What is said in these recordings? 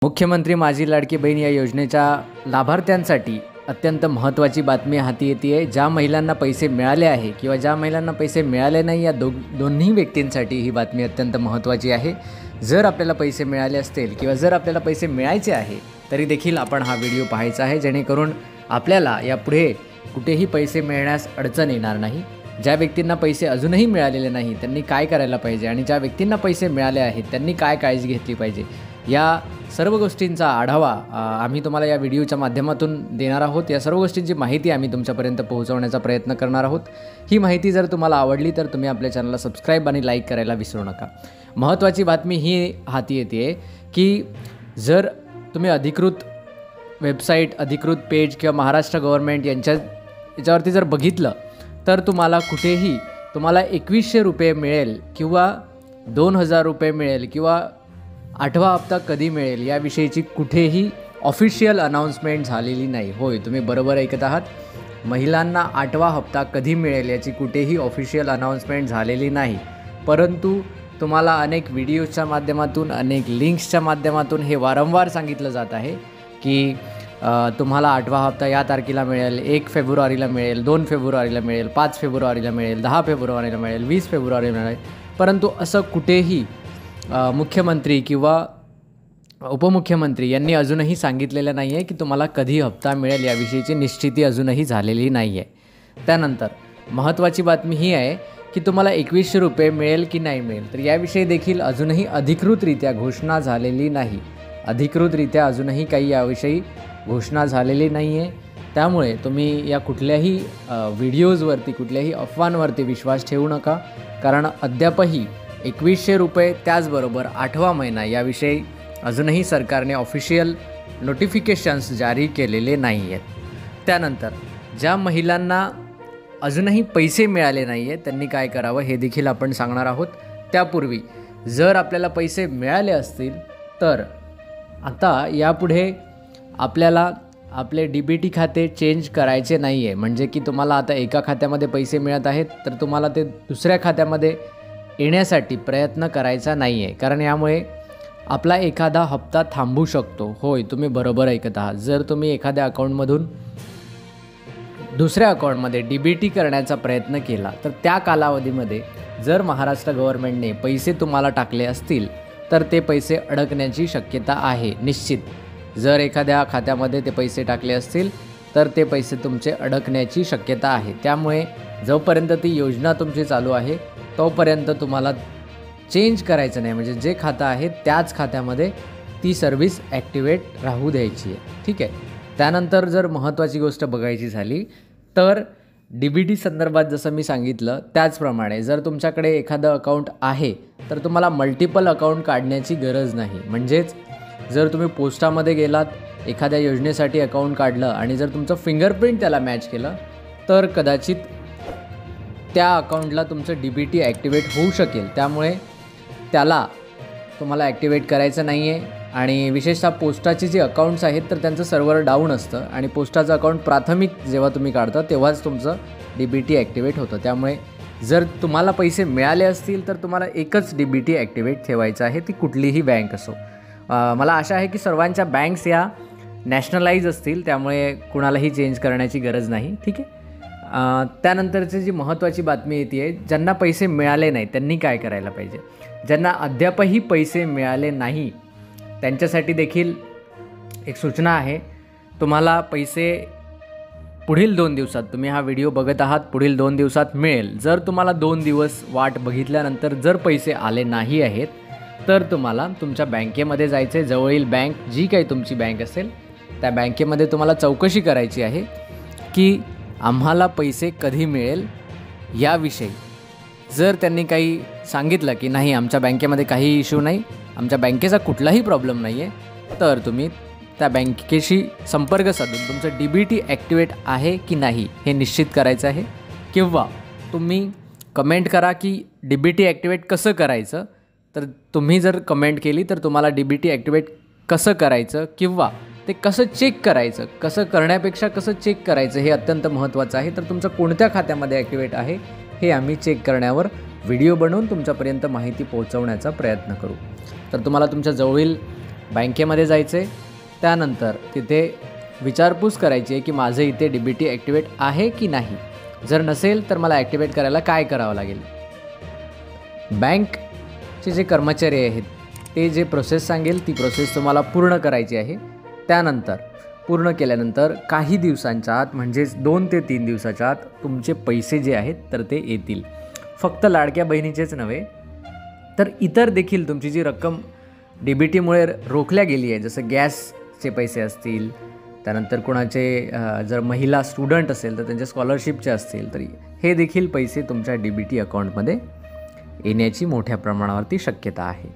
मुख्यमंत्री माझी लाडकी बहीण या योजनेच्या लाभार्थ्यांसाठी अत्यंत महत्त्वाची बातमी हाती येते आहे। ज्या महिलांना पैसे मिळाले आहे किंवा ज्या महिलांना पैसे मिळाले नाही या दोन्ही व्यक्तींसाठी ही बातमी अत्यंत महत्त्वाची आहे। जर आपल्याला पैसे मिळाले असतील किंवा जर आपल्याला पैसे मिळायचे आहे तरी देखील आपण हा व्हिडिओ पाहायचा आहे, जेणेकरून आपल्याला यापुढे कुठेही पैसे मिळण्यास अडचण येणार नाही। ज्या व्यक्तींना पैसे अजूनही मिळालेले नाही त्यांनी काय करायला पाहिजे आणि ज्या व्यक्तींना पैसे मिळाले आहेत त्यांनी काय काळजी घेतली पाहिजे, या सर्व गोष्टींचा आढावा आम्ही तुम्हाला या व्हिडिओच्या माध्यमातून देणार आहोत। या सर्व गोष्टींची माहिती आम्ही तुमच्यापर्यंत पोहोचवण्याचा प्रयत्न करणार आहोत। ही माहिती जर तुम्हाला आवडली तर तुम्ही आपल्या चॅनलला सबस्क्राईब आणि लाईक करायला विसरू नका। महत्त्वाची बातमी ही हाती येते की जर तुम्ही अधिकृत वेबसाईट, अधिकृत पेज किंवा महाराष्ट्र गव्हर्नमेंट याच्यावरती जर बघितलं तर तुम्हाला कुठेही 2100 रुपये मिळेल किंवा 2000 रुपये मिळेल किंवा 8वा हप्ता कधी मिळेल याविषयीची कुठेही ऑफिशियल अनाउन्समेंट झालेली नाही। होय, तुम्ही बरोबर ऐकत आहात। महिलांना 8वा हप्ता कधी मिळेल याची कुठेही ऑफिशियल अनाउन्समेंट झालेली नाही, परंतु तुम्हाला अनेक व्हिडिओच्या माध्यमातून, अनेक लिंक्सच्या माध्यमातून हे वारंवार सांगितलं जात आहे की तुम्हाला 8वा हप्ता या तारखेला मिळेल, 1 फेब्रुवारीला मिळेल, 2 फेब्रुवारीला मिळेल, 5 फेब्रुवारीला मिळेल, 10 फेब्रुवारीला मिळेल, 20 फेब्रुवारीला मिळेल, परंतु असं कुठेही मुख्यमंत्री किंवा उपमुख्यमंत्री यांनी अजूनही सांगितलेलं नाही आहे की तुम्हाला कधी हप्ता मिळेल याविषयीची निश्चिती अजूनही झालेली नाही आहे। त्यानंतर महत्त्वाची बातमी ही आहे की तुम्हाला 2100 रुपये मिळेल की नाही मिळेल, तर याविषयी देखील अजूनही अधिकृतरित्या घोषणा झालेली नाही। अधिकृतरित्या अजूनही काही याविषयी घोषणा झालेली नाही आहे। त्यामुळे तुम्ही या कुठल्याही व्हिडिओजवरती, कुठल्याही अफवांवरती विश्वास ठेवू नका, कारण अद्यापही 2100 रुपये त्याचबरोबर 8वा महिना याविषयी अजूनही सरकारने ऑफिशियल नोटिफिकेशन्स जारी केलेले नाही आहेत। त्यानंतर ज्या महिलांना अजूनही पैसे मिळाले नाही आहेत त्यांनी काय करावं हे देखील आपण सांगणार आहोत। त्यापूर्वी जर आपल्याला पैसे मिळाले असतील तर आता यापुढे आपल्याला आपले DBT खाते चेंज करायचे नाही आहे। म्हणजे की तुम्हाला आता एका खात्यामध्ये पैसे मिळत आहेत तर तुम्हाला ते दुसऱ्या खात्यामध्ये येण्यासाठी प्रयत्न करायचा नाही आहे, कारण यामुळे आपला एखादा हप्ता थांबू शकतो। होय, तुम्ही बरोबर ऐकत आहात। जर तुम्ही एखाद्या अकाउंटमधून दुसऱ्या अकाउंटमध्ये DBT करण्याचा प्रयत्न केला तर त्या कालावधीमध्ये जर महाराष्ट्र गव्हर्नमेंटने पैसे तुम्हाला टाकले असतील तर ते पैसे अडकण्याची शक्यता आहे निश्चित। जर एखाद्या खात्यामध्ये ते पैसे टाकले असतील तर ते पैसे तुमचे अडकण्याची शक्यता आहे। त्यामुळे जोपर्यंत ती योजना तुमची चालू आहे तोपर्यंत तुम्हाला चेंज करायचं नाही, म्हणजे जे खातं आहे त्याच खात्यामध्ये ती सर्व्हिस ॲक्टिवेट राहू द्यायची आहे, ठीक आहे। त्यानंतर जर महत्त्वाची गोष्ट बघायची झाली तर DBT संदर्भात जसं मी सांगितलं त्याचप्रमाणे जर तुमच्याकडे एखादं अकाउंट आहे तर तुम्हाला मल्टिपल अकाउंट काढण्याची गरज नाही। म्हणजेच जर तुम्ही पोस्टामध्ये गेलात, एखाद्या योजनेसाठी अकाउंट काढलं आणि जर तुमचं फिंगरप्रिंट त्याला मॅच केलं तर कदाचित त्या अकाउंटला तुमचं DBT ॲक्टिवेट होऊ शकेल। त्यामुळे त्याला तुम्हाला ॲक्टिवेट करायचं नाही आहे। आणि विशेषतः पोस्टाचे जे अकाउंट्स आहेत तर त्यांचं सर्व्हर डाऊन असतं आणि पोस्टाचं अकाउंट प्राथमिक जेव्हा तुम्ही काढता तेव्हाच तुमचं DBT ॲक्टिवेट होतं। त्यामुळे जर तुम्हाला पैसे मिळाले असतील तर तुम्हाला एकच DBT ॲक्टिवेट ठेवायचं आहे, ती कुठलीही बँक असो। मला आशा आहे की सर्वांच्या बँक्स या नॅशनलाइज असतील, त्यामुळे कुणालाही चेंज करण्याची गरज नाही, ठीक आहे। त्यानंतरची जी महत्त्वाची बातमी येते आहे, ज्यांना पैसे मिळाले नाही त्यांनी काय करायला पाहिजे। ज्यांना अद्यापही पैसे मिळाले नाही त्यांच्यासाठी देखील एक सूचना आहे। तुम्हाला पैसे पुढील 2 दिवसात, तुम्ही हा व्हिडिओ बघत आहात, पुढील 2 दिवसात मिळेल। जर तुम्हाला 2 दिवस वाट बघितल्यानंतर जर पैसे आले नाही आहेत तर तुम्हाला तुमच्या बँकेमध्ये जायचे, जवळील बँक जी काही तुमची बँक असेल त्या बँकेमध्ये तुम्हाला चौकशी करायची आहे की आम्हाला पैसे कधी मिळेल याविषयी। जर त्यांनी काही सांगितलं की नाही आमच्या बँकेमध्ये काही इश्यू नाही, आमच्या बँकेचा कुठलाही प्रॉब्लेम नाही आहे, तर तुम्ही त्या बँकेशी संपर्क साधून तुमचं DBT ॲक्टिवेट आहे की नाही हे निश्चित करायचं आहे। किंवा तुम्ही कमेंट करा की DBT ॲक्टिवेट कसं करायचं, तर तुम्ही जर कमेंट केली तर तुम्हाला DBT ॲक्टिवेट कसं करायचं किंवा ते कसं चेक करायचं, कसं करण्यापेक्षा कसं चेक करायचं हे अत्यंत महत्त्वाचं आहे। तर तुमचं कोणत्या खात्यामध्ये ॲक्टिवेट आहे हे आम्ही चेक करण्यावर व्हिडिओ बनवून तुमच्यापर्यंत माहिती पोहोचवण्याचा प्रयत्न करू। तर तुम्हाला तुमच्या जवळील बँकेमध्ये जायचं आहे, त्यानंतर तिथे विचारपूस करायची आहे की माझं इथे DBT ॲक्टिवेट आहे की नाही. जर नसेल तर मला ॲक्टिवेट करायला काय करावं लागेल. बँकचे जे कर्मचारी आहेत ते जे प्रोसेस सांगेल ती प्रोसेस तुम्हाला पूर्ण करायची आहे. त्यानंतर पूर्ण केल्यानंतर काही दिवसांच्या आत म्हणजेच 2 ते 3 दिवसाच्या आत तुमचे पैसे जे आहेत तर ते येतील. फक्त लाडक्या बहिणीचेच नव्हे तर इतर देखील तुमची जी रक्कम DBTमुळे रोखल्या गेली आहे, जसं गॅसचे पैसे असतील, त्यानंतर कोणाचे जर महिला स्टुडंट असेल तर त्यांच्या स्कॉलरशिपचे असतील, तर हे देखील पैसे तुमच्या DBT अकाउंटमध्ये येण्याची मोठ्या प्रमाणावरती शक्यता आहे.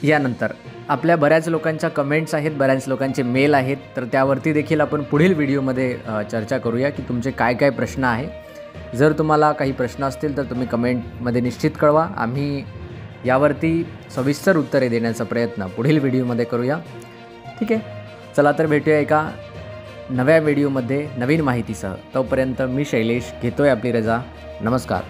यानंतर आपल्या बऱ्याच लोकांच्या कमेंट्स आहेत, बऱ्याच लोकांचे मेल आहेत, तर त्यावरती देखील आपण पुढील व्हिडिओमध्ये चर्चा करूया की तुमचे काय काय प्रश्न आहे. जर तुम्हाला काही प्रश्न असतील तर तुम्ही कमेंटमध्ये निश्चित कळवा. आम्ही यावरती सविस्तर उत्तरे देण्याचा प्रयत्न पुढील व्हिडिओमध्ये करूया. ठीक आहे, चला तर भेटूया एका नव्या व्हिडिओमध्ये नवीन माहितीसह. तोपर्यंत मी शैलेश घेतोय आपली रजा. नमस्कार.